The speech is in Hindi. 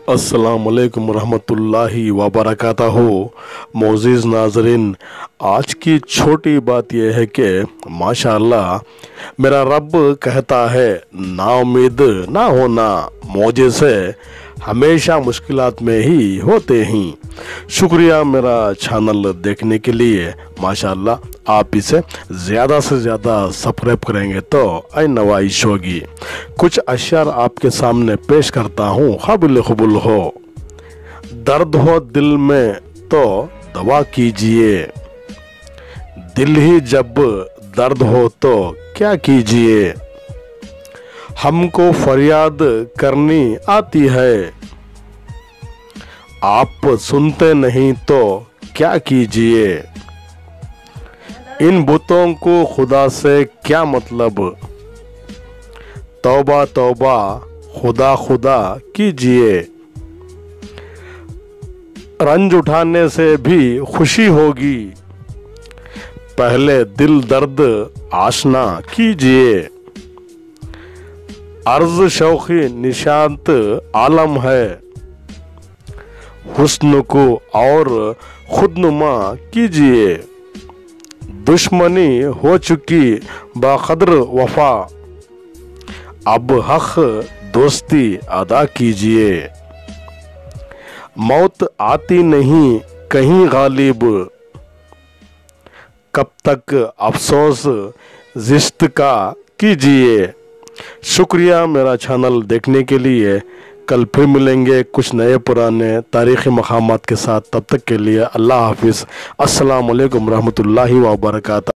अस्सलामुअलैकुम रहमतुल्लाहि व बरकातहू। मोअज़्ज़िज़ नाज़रीन, आज की छोटी बात यह है कि माशाअल्लाह मेरा रब कहता है नाउम्मीद ना होना, मौजे हमेशा मुश्किलात में ही होते हैं। शुक्रिया मेरा चैनल देखने के लिए। माशाअल्लाह आप इसे ज़्यादा से ज़्यादा सब्सक्राइब करेंगे तो आई नवाइश होगी। कुछ अशआर आपके सामने पेश करता हूँ, काबिल कबूल हो। दर्द हो दिल में तो दवा कीजिए, दिल ही जब दर्द हो तो क्या कीजिए। हमको फरियाद करनी आती है, आप सुनते नहीं तो क्या कीजिए। इन बुतों को खुदा से क्या मतलब, तौबा तौबा खुदा खुदा कीजिए। रंज उठाने से भी खुशी होगी, पहले दिल दर्द आशना कीजिए। अर्ज शौक़ी निशांत आलम है, हुस्न को और खुदनुमा कीजिए। दुश्मनी हो चुकी बाक़द्र वफा, अब हक़ दोस्ती अदा कीजिए। मौत आती नहीं कहीं गालिब, कब तक अफसोस ज़िश्त का कीजिए। शुक्रिया मेरा चैनल देखने के लिए। कल फिर मिलेंगे कुछ नए पुराने तारीख़ी मक़ामात के साथ। तब तक के लिए अल्लाह हाफ़िज़। अस्सलामु अलैकुम रहमतुल्लाहि व बरकातहू।